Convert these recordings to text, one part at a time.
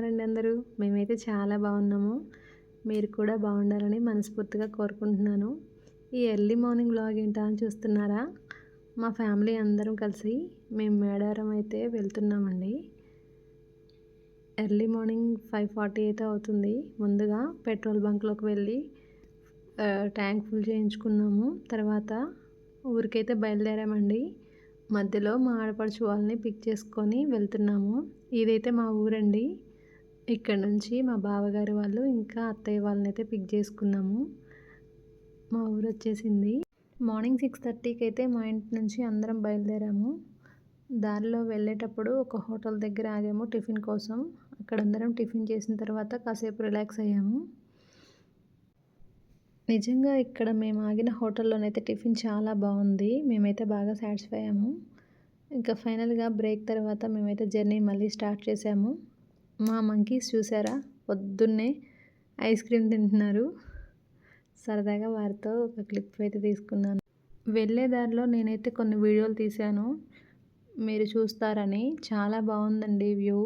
ఉన్నారండి అందరూ? మేమైతే చాలా బాగున్నాము. మీరు కూడా బాగుండాలని మనస్ఫూర్తిగా కోరుకుంటున్నాను. ఈ ఎర్లీ మార్నింగ్ వ్లాగ్ ఏంటా అని చూస్తున్నారా? మా ఫ్యామిలీ అందరం కలిసి మేము మేడారం అయితే వెళ్తున్నామండి. ఎర్లీ మార్నింగ్ 5:40 అయితే అవుతుంది. ముందుగా పెట్రోల్ బంక్లోకి వెళ్ళి ట్యాంక్ ఫుల్ చేయించుకున్నాము. తర్వాత ఊరికైతే బయలుదేరామండి. మధ్యలో మా ఆడపడుచు వాళ్ళని పిక్ చేసుకొని వెళ్తున్నాము. ఇదైతే మా ఊరండి. ఇక్కడ నుంచి మా బావగారి వాళ్ళు ఇంకా అత్తయ్య వాళ్ళని అయితే పిక్ చేసుకున్నాము. మా ఊరు వచ్చేసింది. మార్నింగ్ 6:30కి అయితే మా ఇంటి నుంచి అందరం బయలుదేరాము. దారిలో వెళ్ళేటప్పుడు ఒక హోటల్ దగ్గర ఆగాము టిఫిన్ కోసం. అక్కడ అందరం టిఫిన్ చేసిన తర్వాత కాసేపు రిలాక్స్ అయ్యాము. నిజంగా ఇక్కడ మేము ఆగిన హోటల్లోనైతే టిఫిన్ చాలా బాగుంది. మేమైతే బాగా సాటిస్ఫై అయ్యాము. ఇంకా ఫైనల్గా బ్రేక్ తర్వాత మేమైతే జర్నీ మళ్ళీ స్టార్ట్ చేసాము. మా మంకీస్ చూసారా, పొద్దున్నే ఐస్ క్రీమ్ తింటున్నారు. సరదాగా వారితో ఒక క్లిప్ అయితే తీసుకున్నాను. వెళ్ళే దారిలో నేనైతే కొన్ని వీడియోలు తీశాను, మీరు చూస్తారని. చాలా బాగుందండి వ్యూ.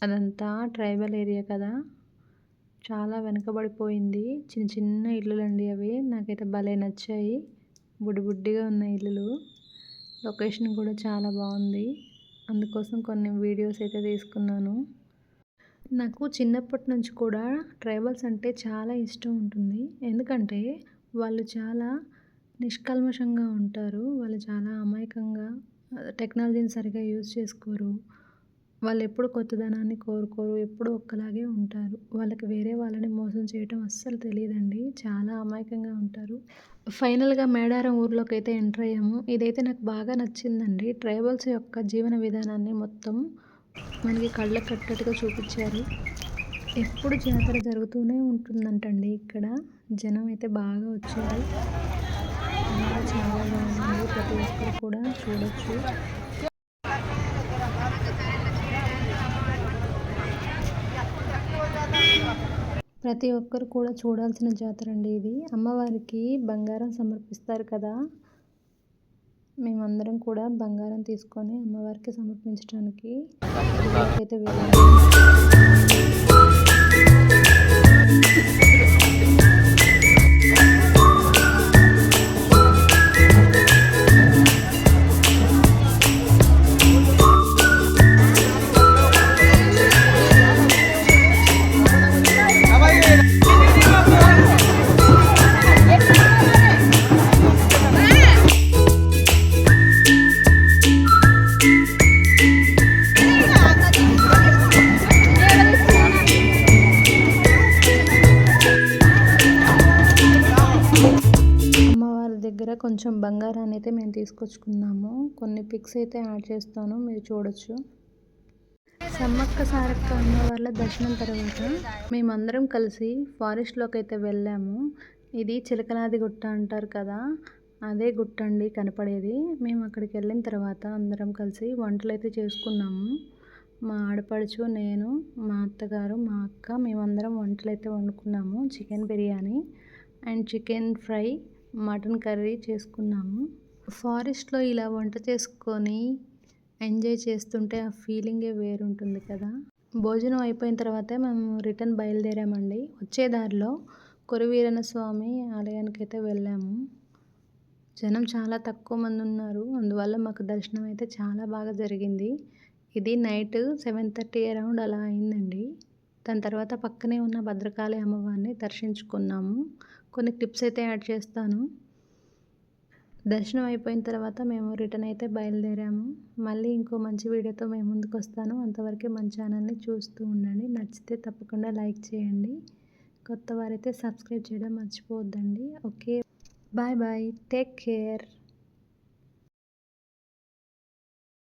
అదంతా ట్రైబల్ ఏరియా కదా, చాలా వెనకబడిపోయింది. చిన్న చిన్న ఇల్లులండి అవి. నాకైతే భలే నచ్చాయి. బుడ్డిగా ఉన్న ఇల్లులు. లొకేషన్ కూడా చాలా బాగుంది. అందుకోసం కొన్ని వీడియోస్ అయితే తీసుకున్నాను. నాకు చిన్నప్పటి నుంచి కూడా ట్రైబల్స్ అంటే చాలా ఇష్టం ఉంటుంది. ఎందుకంటే వాళ్ళు చాలా నిష్కల్మషంగా ఉంటారు. వాళ్ళు చాలా అమాయకంగా, టెక్నాలజీని సరిగా యూజ్ చేసుకోరు. వాళ్ళు ఎప్పుడు కొత్తదనాన్ని కోరుకోరు. ఎప్పుడు ఒక్కలాగే ఉంటారు. వాళ్ళకి వేరే వాళ్ళని మోసం చేయటం అస్సలు తెలియదండి. చాలా అమాయకంగా ఉంటారు. ఫైనల్గా మేడారం ఊర్లోకి అయితే ఎంటర్ అయ్యాము. ఇదైతే నాకు బాగా నచ్చిందండి. ట్రైబల్స్ యొక్క జీవన విధానాన్ని మొత్తం మనకి కళ్ళకు కట్టేట్టుగా చూపించారు. ఎప్పుడు జాతర జరుగుతూనే ఉంటుందంటండి ఇక్కడ. జనం అయితే బాగా వచ్చారు. చాలా బాగుంది. ప్రతి ఒక్కరు కూడా చూడొచ్చు. ప్రతి ఒక్కరు కూడా చూడాల్సిన జాతర అండి ఇది. అమ్మవారికి బంగారం సమర్పిస్తారు కదా, మేమందరం కూడా బంగారం తీసుకొని అమ్మవారికి సమర్పించడానికి అయితే వెళ్ళాము. దగ్గర కొంచెం బంగారాన్ని అయితే మేము తీసుకొచ్చుకున్నాము. కొన్ని పిక్స్ అయితే యాడ్ చేస్తాను, మీరు చూడొచ్చు. సమ్మక్క సారక్క అమ్మవార్ల దర్శనం తర్వాత మేమందరం కలిసి ఫారెస్ట్లోకి అయితే వెళ్ళాము. ఇది చిలకనాది గుట్ట అంటారు కదా, అదే గుట్ట అండి కనపడేది. మేము అక్కడికి వెళ్ళిన తర్వాత అందరం కలిసి వంటలు అయితే చేసుకున్నాము. మా ఆడపడుచు, నేను, మా అత్తగారు, మా అక్క, మేమందరం వంటలు అయితే వండుకున్నాము. Chicken biryani and chicken fry, mutton curry చేసుకున్నాము. ఫారెస్ట్లో ఇలా వంట చేసుకొని ఎంజాయ్ చేస్తుంటే ఆ ఫీలింగే వేరుంటుంది కదా. భోజనం అయిపోయిన తర్వాత మేము రిటర్న్ బయలుదేరామండి. వచ్చే దారిలో కొరవీరన స్వామి ఆలయానికి అయితే వెళ్ళాము. జనం చాలా తక్కువ మంది ఉన్నారు. అందువల్ల మాకు దర్శనం అయితే చాలా బాగా జరిగింది. ఇది నైట్ 7:30 అరౌండ్ అలా అయిందండి. దాని తర్వాత పక్కనే ఉన్న భద్రకాళి అమ్మవారిని దర్శించుకున్నాము. కొన్ని టిప్స్ అయితే యాడ్ చేస్తాను. దర్శనం అయిపోయిన తర్వాత మేము రిటర్న్ అయితే బయలుదేరాము. మళ్ళీ ఇంకో మంచి వీడియోతో మేము ముందుకు వస్తాను. అంతవరకే మన ఛానల్ని చూస్తూ ఉండండి. నచ్చితే తప్పకుండా లైక్ చేయండి. కొత్త వారైతే సబ్స్క్రైబ్ చేయడం మర్చిపోవద్దండి. Okay, bye bye, take care.